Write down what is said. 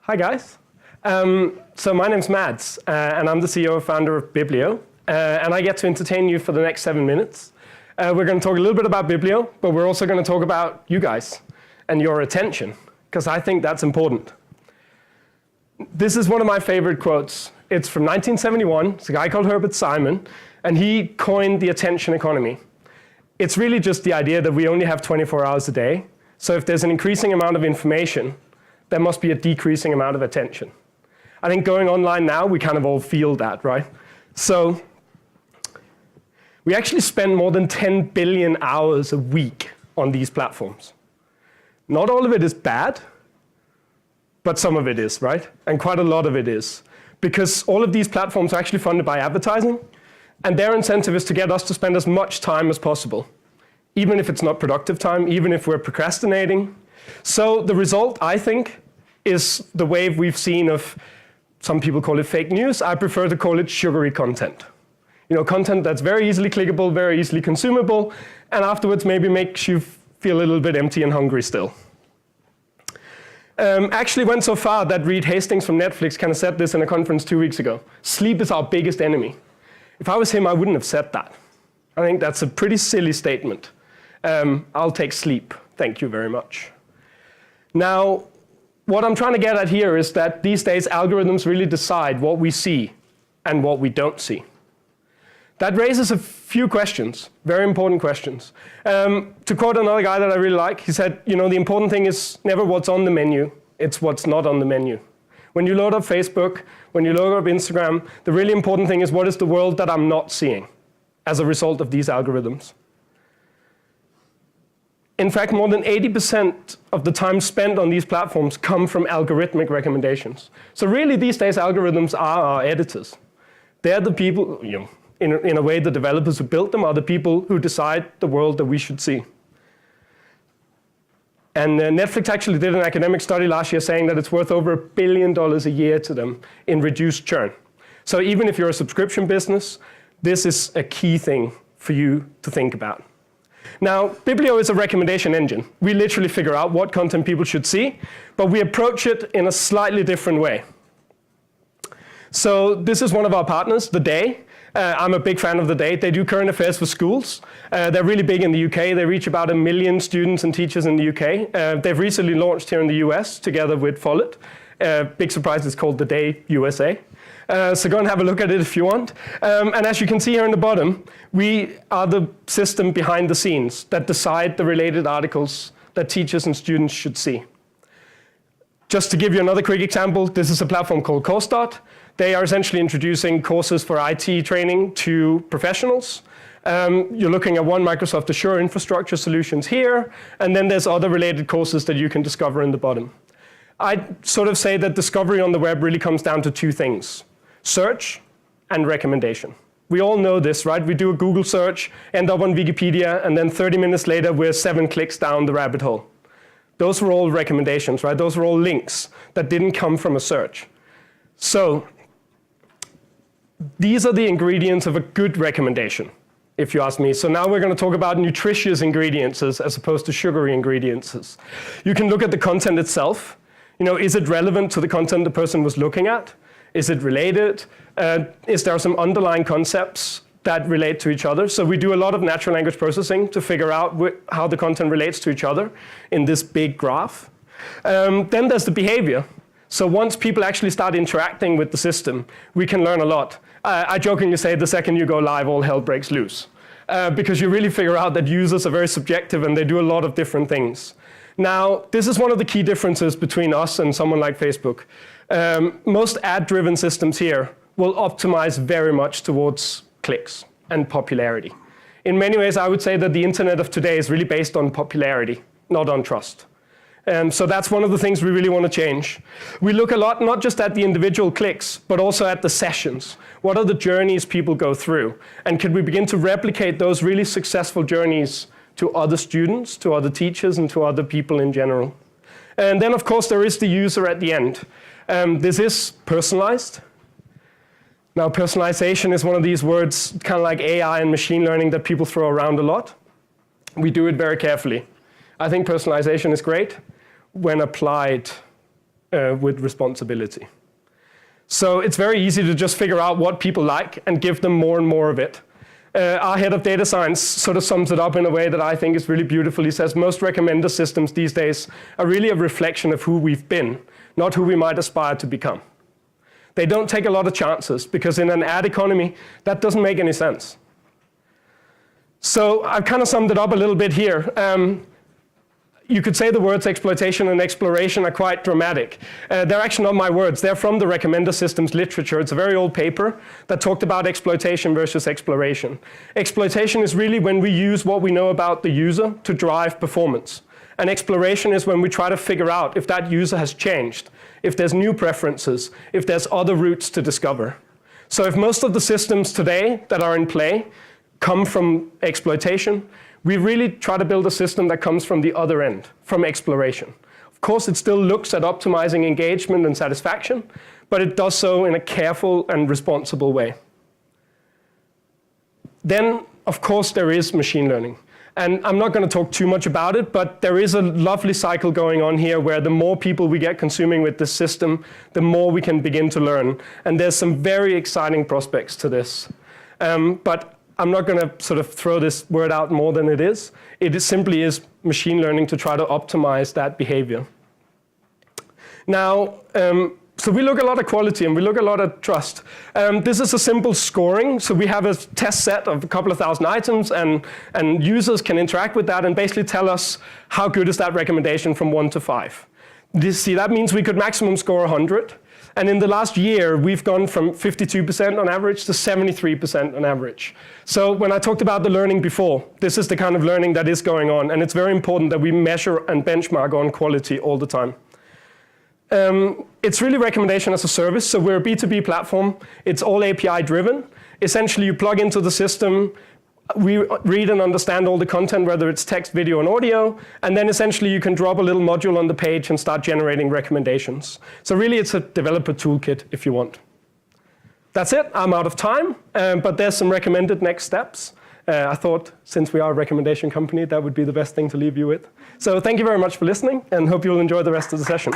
Hi guys. So my name's Mads, and I'm the CEO and founder of Bibblio, and I get to entertain you for the next 7 minutes. We're going to talk a little bit about Bibblio, but we're also going to talk about you guys and your attention, because I think that's important. This is one of my favorite quotes. It's from 1971. It's a guy called Herbert Simon, and he coined the attention economy. It's really just the idea that we only have 24 hours a day, so if there's an increasing amount of information, there must be a decreasing amount of attention. I think going online now, we kind of all feel that, right? So we actually spend more than 10 billion hours a week on these platforms. Not all of it is bad, but some of it is, right? And quite a lot of it is. Because all of these platforms are actually funded by advertising, and their incentive is to get us to spend as much time as possible, even if it's not productive time, even if we're procrastinating. So the result, I think, is the wave we've seen of, some people call it fake news. I prefer to call it sugary content. You know, content that's very easily clickable, very easily consumable, and afterwards maybe makes you feel a little bit empty and hungry still. Actually went so far that Reed Hastings from Netflix kind of said this in a conference 2 weeks ago. Sleep is our biggest enemy. If I was him, I wouldn't have said that. I think that's a pretty silly statement. I'll take sleep. Thank you very much. Now, what I'm trying to get at here is that these days algorithms really decide what we see and what we don't see. That raises a few questions, very important questions. To quote another guy that I really like, he said, you know, the important thing is never what's on the menu, it's what's not on the menu. When you load up Facebook, when you load up Instagram, the really important thing is what is the world that I'm not seeing as a result of these algorithms. In fact, more than 80% of the time spent on these platforms come from algorithmic recommendations. So really, these days, algorithms are our editors. They're the people, you know, in a way, the developers who built them are the people who decide the world that we should see. And Netflix actually did an academic study last year saying that it's worth over $1 billion a year to them in reduced churn. So even if you're a subscription business, this is a key thing for you to think about. Now, Bibblio is a recommendation engine. We literally figure out what content people should see, but we approach it in a slightly different way. So this is one of our partners, The Day. I'm a big fan of The Day. They do current affairs for schools. They're really big in the UK. They reach about 1 million students and teachers in the UK. They've recently launched here in the US together with Follett. Big surprise, it's called The Day USA. So go and have a look at it if you want. And as you can see here in the bottom, we are the system behind the scenes that decide the related articles that teachers and students should see. Just to give you another quick example, this is a platform called CourseStart. They are essentially introducing courses for IT training to professionals. You're looking at one Microsoft Azure infrastructure solutions here, and then there's other related courses that you can discover in the bottom. I'd sort of say that discovery on the web really comes down to two things: search and recommendation. We all know this, right? We do a Google search, end up on Wikipedia, and then 30 minutes later, we're 7 clicks down the rabbit hole. Those were all recommendations, right? Those were all links that didn't come from a search. So these are the ingredients of a good recommendation, if you ask me. So now we're going to talk about nutritious ingredients as opposed to sugary ingredients. You can look at the content itself. You know, is it relevant to the content the person was looking at? Is it related? Is there some underlying concepts that relate to each other? So we do a lot of natural language processing to figure out how the content relates to each other in this big graph. Then there's the behavior. So once people actually start interacting with the system, we can learn a lot. I jokingly say the second you go live, all hell breaks loose. Because you really figure out that users are very subjective and they do a lot of different things. Now, this is one of the key differences between us and someone like Facebook. Most ad-driven systems here will optimize very much towards clicks and popularity. In many ways, I would say that the internet of today is really based on popularity, not on trust. So that's one of the things we really want to change. We look a lot, not just at the individual clicks, but also at the sessions. What are the journeys people go through? And could we begin to replicate those really successful journeys to other students, to other teachers, and to other people in general? And then, of course, there is the user at the end. This is personalized. Now, personalization is one of these words, kind of like AI and machine learning, that people throw around a lot. We do it very carefully. I think personalization is great when applied with responsibility. So it's very easy to just figure out what people like and give them more and more of it. Our head of data science sort of sums it up in a way that I think is really beautiful. He says most recommender systems these days are really a reflection of who we've been, not who we might aspire to become. They don't take a lot of chances because in an ad economy, that doesn't make any sense. So I've kind of summed it up a little bit here. You could say the words exploitation and exploration are quite dramatic. They're actually not my words. They're from the recommender systems literature. It's a very old paper that talked about exploitation versus exploration. Exploitation is really when we use what we know about the user to drive performance. And exploration is when we try to figure out if that user has changed, if there's new preferences, if there's other routes to discover. So if most of the systems today that are in play come from exploitation, we really try to build a system that comes from the other end, from exploration. Of course, it still looks at optimizing engagement and satisfaction, but it does so in a careful and responsible way. Then, of course, there is machine learning. And I'm not going to talk too much about it, but there is a lovely cycle going on here where the more people we get consuming with this system, the more we can begin to learn. And there's some very exciting prospects to this. But I'm not going to sort of throw this word out more than it is. It simply is machine learning to try to optimize that behavior. Now, so we look a lot at quality and we look a lot at trust. This is a simple scoring. So we have a test set of a couple of thousand items and users can interact with that and basically tell us how good is that recommendation from 1 to 5. See, that means we could maximum score 100. And in the last year, we've gone from 52% on average to 73% on average. So when I talked about the learning before, this is the kind of learning that is going on. And it's very important that we measure and benchmark on quality all the time. It's really recommendation as a service. So we're a B2B platform. It's all API driven. Essentially, you plug into the system. We read and understand all the content, whether it's text, video, and audio. And then essentially, you can drop a little module on the page and start generating recommendations. So really, it's a developer toolkit if you want. That's it. I'm out of time. But there's some recommended next steps. I thought, since we are a recommendation company, that would be the best thing to leave you with. So thank you very much for listening, and hope you'll enjoy the rest of the session.